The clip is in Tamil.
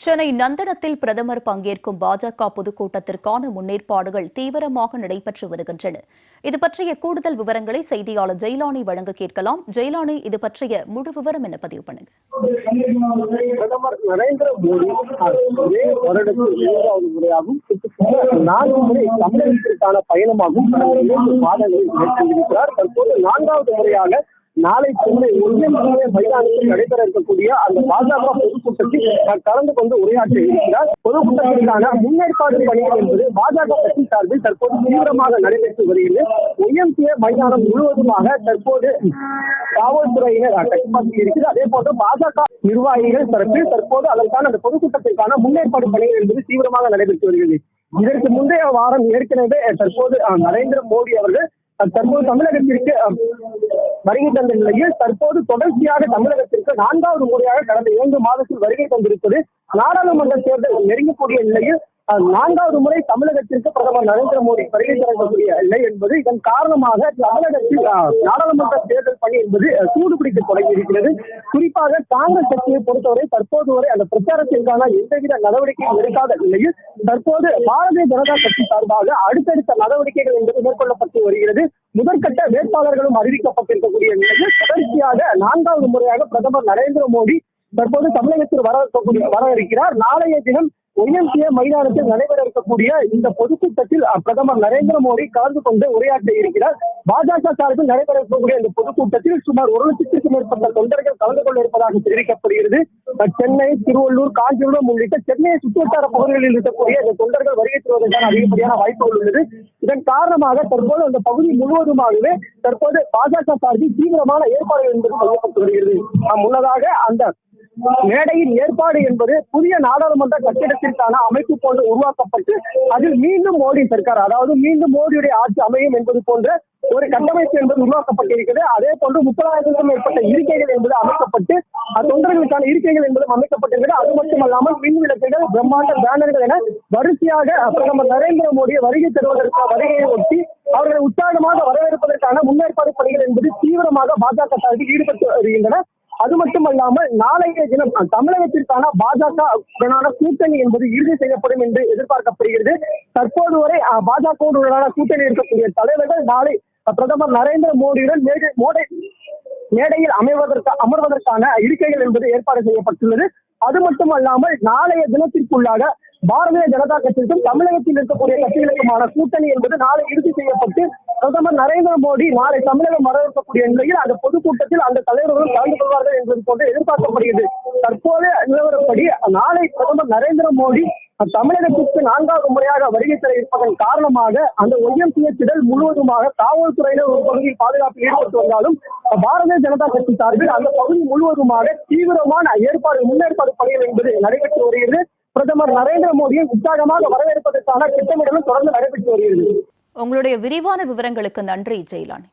சென்னை நந்தனத்தில் பிரதமர் பங்கேற்கும் பாஜக பொதுக்கூட்டத்திற்கான முன்னேற்பாடுகள் தீவிரமாக நடைபெற்று வருகின்றன. இது பற்றிய கூடுதல் விவரங்களை செய்தியாளர் ஜெயலானி வழங்க கேட்கலாம். ஜெயலானி, இது பற்றிய முழு விவரம் என்ன பதிவு பண்ணுங்க. பிரதமர் நரேந்திர மோடி ஒரே வருடத்தில் 7வது முறையாகவும் 4 முறை தமிழகத்திற்கான பயணமாகவும் மாதங்களில் மேற்கொண்டிருக்கிறார். தற்போது 4வது முறையாக நாளை சென்னை ஒருங்கிணைந்த மைதானத்தில் நடைபெற இருக்கக்கூடிய அந்த பாஜக பொதுக்கூட்டத்தில் கலந்து கொண்டு உரையாற்ற இருக்கிறார். பொதுக்கூட்டத்திற்கான முன்னேற்பாடு பணிகள் என்பது பாஜக கட்சி சார்பில் தற்போது தீவிரமாக நடைபெற்று வருகிறது. ஒய்எம்சிஏ மைதானம் முழுவதுமாக தற்போது காவல்துறையினர் கட்டுப்பாட்டில் இருக்கிறது. அதே போன்று பாஜக நிர்வாகிகள் தரப்பில் தற்போது அதற்கான அந்த பொதுக்கூட்டத்திற்கான முன்னேற்பாடு பணிகள் என்பது தீவிரமாக நடைபெற்று வருகிறது. இதற்கு முந்தைய வாரம் ஏற்கனவே தற்போது நரேந்திர மோடி அவர்கள் தற்போது தமிழகத்திற்கு வருகை தந்த நிலையில் தற்போது தொடர்ச்சியாக தமிழகத்திற்கு 4வது முறையாக கடந்த 2 மாதத்தில் வருகை தந்திருப்பது நாடாளுமன்ற தேர்தல் நெருங்கக்கூடிய நிலையில் 4வது முறை தமிழகத்திற்கு பிரதமர் நரேந்திர மோடி வருகை தரக்கூடிய நிலை என்பது இதன் காரணமாக தமிழகத்தில் நாடாளுமன்ற தேர்தல் பணி என்பது சூடுபிடிக்க தொடங்கி இருக்கிறது. குறிப்பாக காங்கிரஸ் கட்சியை பொறுத்தவரை தற்போது வரை அந்த பிரச்சாரத்திற்கான எந்தவித நடவடிக்கையும் எடுக்காத நிலையில் தற்போது பாரதிய ஜனதா கட்சி சார்பாக அடுத்தடுத்த நடவடிக்கைகள் என்பது மேற்கொள்ளப்பட்டு வருகிறது. முதற்கட்ட வேட்பாளர்களும் அறிவிக்கப்பட்டிருக்கக்கூடிய நிலையில் தொடர்ச்சியாக 4வது முறையாக பிரதமர் நரேந்திர மோடி தற்போது தமிழகத்தில் வர இருக்கிறார். நாளைய தினம் ஒய்எம்சிஏ மைதானத்தில் நடைபெற இருக்கக்கூடிய இந்த பொதுக்கூட்டத்தில் பிரதமர் நரேந்திர மோடி கலந்து கொண்டு உரையாற்ற இருக்கிறார். பாஜக சார்பில் நடைபெற இருக்கக்கூடிய இந்த பொதுக்கூட்டத்தில் சுமார் 1 லட்சத்திற்கும் மேற்பட்ட தொண்டர்கள் கலந்து கொள்ள இருப்பதாக தெரிவிக்கப்படுகிறது. சென்னை, திருவள்ளூர், காஞ்சிபுரம் உள்ளிட்ட சென்னையை சுற்றுவட்டார பகுதிகளில் இருக்கக்கூடிய இந்த தொண்டர்கள் வருகை தருவதற்கான அதிகப்படியான வாய்ப்புகள் உள்ளது. இதன் காரணமாக தற்போது அந்த பகுதி முழுவதுமாகவே தற்போது பாஜக சார்பில் தீவிரமான ஏற்பாடுகள் என்பது செய்யப்பட்டு வருகிறது. முன்னதாக அந்த மேடையின் ஏற்பாடு என்பது புதிய நாடாளுமன்ற கட்டிடத்திற்கான அமைப்பு போன்று உருவாக்கப்பட்டு அதில் மீண்டும் மோடி சர்க்கார், அதாவது மீண்டும் மோடியுடைய ஆட்சி அமையும் என்பது போன்ற ஒரு கட்டமைப்பு என்பது உருவாக்கப்பட்டிருக்கிறது. அதே போன்று 30,000க்கும் மேற்பட்ட இருக்கைகள் என்பது அமைக்கப்பட்டு தொண்டர்களுக்கான இருக்கைகள் என்பதும் அமைக்கப்பட்டிருக்கிறது. அது மட்டுமல்லாமல் மின் விளக்குகள், பிரம்மாண்ட பேனர்கள் என வரிசையாக பிரதமர் நரேந்திர மோடியை வருகை தருவதற்கான வருகையை ஒட்டி அவர்களை உற்சாகமாக வரவேற்பதற்கான முன்னேற்பாடு பணிகள் என்பது தீவிரமாக பாஜக சார்பில் ஈடுபட்டு வருகின்றன. அது மட்டுமல்லாமல் நாளைய தினம் தமிழகத்திற்கான பாஜக கூட்டணி என்பது இறுதி செய்யப்படும் என்று எதிர்பார்க்கப்படுகிறது. தற்போது வரை பாஜகவுடனான கூட்டணி இருக்கக்கூடிய தலைவர்கள் நாளை பிரதமர் நரேந்திர மோடியுடன் மேடையில் அமர்வதற்கான இருக்கைகள் என்பது ஏற்பாடு செய்யப்பட்டுள்ளது. அது மட்டுமல்லாமல் நாளைய தினத்திற்குள்ளாக பாரதிய ஜனதா கட்சிக்கும் தமிழகத்தில் இருக்கக்கூடிய கட்சிகளுக்குமான கூட்டணி என்பது நாளை இறுதி செய்யப்பட்டு பிரதமர் நரேந்திர மோடி நாளை தமிழகம் வரவேற்கக்கூடிய நிலையில் அந்த பொதுக்கூட்டத்தில் அந்த தலைவர்களும் கலந்து கொள்வார்கள் என்பது போன்று எதிர்பார்க்கப்படுகிறது. தற்போது நிலவரப்படி நாளை பிரதமர் நரேந்திர மோடி தமிழகத்திற்கு 4வது முறையாக வருகை தர இருப்பதன் காரணமாக அந்த ஒய்எம்சிஏ திடல் முழுவதுமாக காவல்துறையினர் ஒரு பகுதியில் பாதுகாப்பில் ஈடுபட்டு வந்தாலும் பாரதிய ஜனதா கட்சி சார்பில் அந்த பகுதி முழுவதுமாக தீவிரமான முன்னேற்பாடு பணிகள் என்பது நடைபெற்று வருகிறது. பிரதமர் நரேந்திர மோடியை உற்சாகமாக வரவேற்பதற்கான திட்டமிடலும் தொடர்ந்து நடைபெற்று வருகிறது. உங்களுடைய விரிவான விவரங்களுக்கு நன்றி ஜெயலானி.